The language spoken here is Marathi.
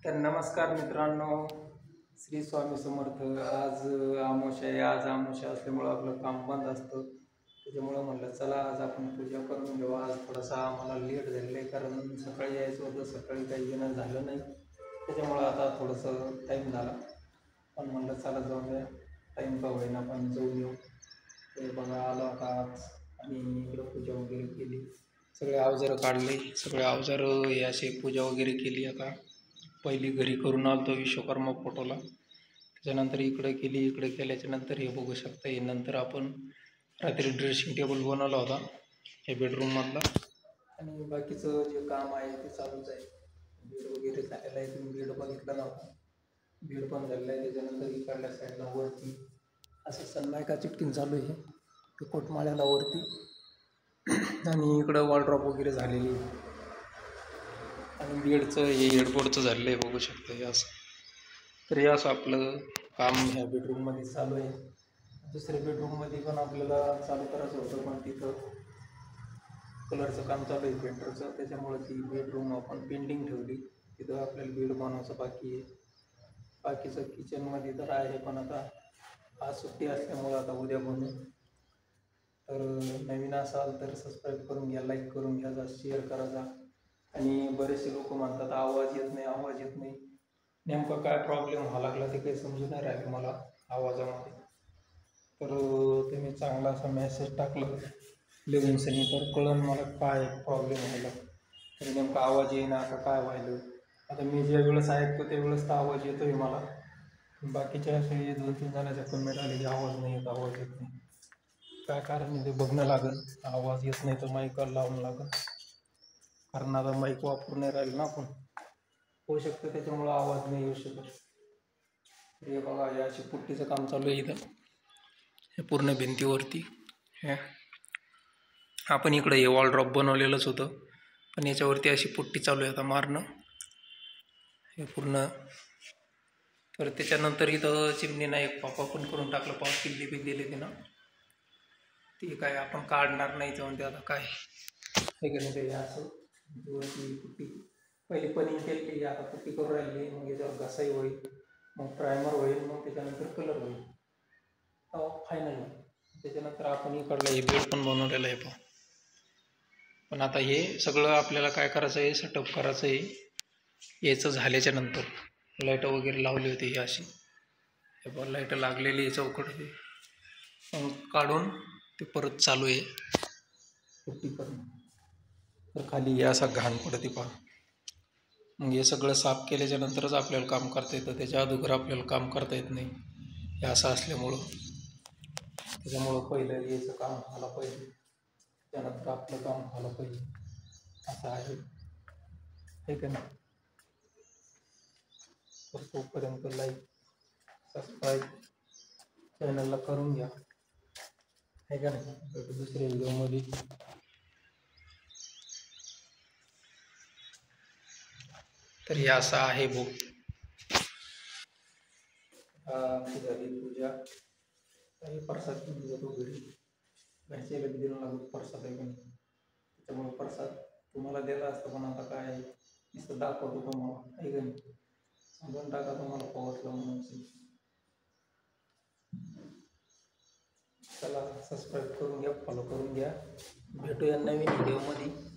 तर नमस्कार मित्रांनो, श्री स्वामी समर्थ. आज अमावस्या आहे. आज अमावस्या असल्यामुळं आपलं काम बंद असतं. त्याच्यामुळं म्हटलं चला आज आपण पूजा करून घेऊ. आज थोडासा आम्हाला लेट झालेलं आहे, कारण सकाळी यायचं होतं, सकाळी काही येणं झालं नाही. त्याच्यामुळं आता थोडंसं टाईम झाला, पण म्हटलं चला जाऊन द्या, टाईम का होईना पण जाऊन येऊ. ते बघा आलो आता आज आणि इकडं पूजा वगैरे केली, सगळे अवजारं काढले, सगळे अवजारं हे असे पूजा वगैरे केली. आता पहिली घरी करून आलो तो विश्वकर्मा फोटोला, त्याच्यानंतर इकडे केली. इकडे केल्याच्या नंतर हे बघू शकता, हे नंतर आपण रात्री ड्रेसिंग टेबल बनवला होता हे बेडरूममधला, आणि बाकीचं जे काम आहे ते चालूच आहे. बेड वगैरे झालेलं आहे, तुम्ही बेड बघितला नव्हता, बेड पण झालेलं आहे. त्याच्यानंतर इकडल्या साईडला वरती असं सनमायका चिटकीन चालू आहे ते कोटमाळ्याला वरती, आणि इकडं वॉलड्रॉप वगैरे झालेली आहे, आणि बेडचं हे हेडबोर्डचं झालेलं आहे बघू शकता हे असं. तर हे असं आपलं काम ह्या बेडरूममध्ये चालू आहे. दुसऱ्या बेडरूममध्ये पण आपल्याला चालू करायचं होतं, पण तिथं कलरचं काम चालू आहे पेंटरचं, त्याच्यामुळे ती बेडरूम आपण पेंटिंग ठेवली. तिथं आपल्याला बेड बनवायचं बाकी आहे. बाकीचं किचनमध्ये तर आहे, पण आता आज सुट्टी असल्यामुळं आता उद्या बनवू. तर नवीन असाल तर सबस्क्राईब करून घ्या, लाईक करून घ्या, शेअर करायचा. आणि बरेचसे लोक म्हणतात आवाज येत नाही, आवाज येत नाही. नेमका काय प्रॉब्लेम व्हायला लागला ते काही समजून नाही राहिलं मला आवाजामध्ये. तर तुम्ही चांगला असा मेसेज टाकलं लेगुनसनी तर कळलं मला काय प्रॉब्लेम व्हायला, तर नेमका आवाज येईना आता काय व्हायलं. आता मी ज्या वेळेस ऐकतो त्यावेळेस तर आवाज येतोय मला, बाकीच्या असे 2-3 जणांच्या कमेंट आले की आवाज नाही येत, आवाज येत नाही. काय कारण ते बघणं लागेल. आवाज येत नाही तर माईकला लावून लागेल, कारण आता माईक वापरून नाही राहिलं ना आपण, होऊ शकतं त्याच्यामुळं आवाज नाही येऊ शकत. हे बघा हे अशी पुट्टीचं काम चालू आहे इथं, हे पूर्ण भिंतीवरती. हे आपण इकडं हे वॉलड्रॉप बनवलेलंच होतं, पण याच्यावरती अशी पुट्टी चालू आहे आता मारणं हे पूर्ण. तर त्याच्यानंतर इथं चिमणीनं एक पापा पण करून टाकलं, पिल्ली दिली तिनं, ती काय आपण काढणार नाही तर म्हणते आता काय हे नाही ते असं वरती पुट्टी पहिली पनिंग केली, आता पुट्टी करून राहिली. मग याच्यावर घसाई होईल, मग प्रायमर होईल, मग त्याच्यानंतर कलर होईल, फायनल होईल. त्याच्यानंतर आपण इकडलं हे बेड पण बनवलेलं आहे पण. पण आता हे सगळं आपल्याला काय करायचं आहे, सेटअप करायचं आहे. याचं झाल्याच्या नंतर लाईट वगैरे लावली होती ही अशी, हे पण लाईट लागलेली आहे चौकट, हे काढून ते परत चालू आहे पुट्टी करून. तर खाली हे असा घाण पडते पहा. मग हे सगळं साफ केल्याच्या नंतरच आपल्याला काम करता येतं, त्याच्या अगोदर आपल्याला काम करता येत नाही हे असं असल्यामुळं. त्याच्यामुळं पहिलं याचं काम व्हायला पाहिजे, त्यानंतर आपलं काम व्हायला पाहिजे, असं आहे का नाही. तर तोपर्यंत लाईक सबस्क्राईब चॅनलला करून घ्या, आहे का नाही. भेटू दुसऱ्या व्हिडिओमध्ये. तर हे असं आहे बुक. झाली पूजा, काही प्रसाद घेऊन जातो घरी, घरचे लग्न दिलं लागत प्रसाद आहे का नाही. त्याच्यामुळे प्रसाद तुम्हाला दिला असतं, पण आता काय नुसतं दाखवतो तुम्हाला, आहे का नाही. समजून टाका तुम्हाला पोहोचलं म्हणून. चला सबस्क्राईब करून घ्या, फॉलो करून घ्या. भेटूया नवीन व्हिडिओमध्ये.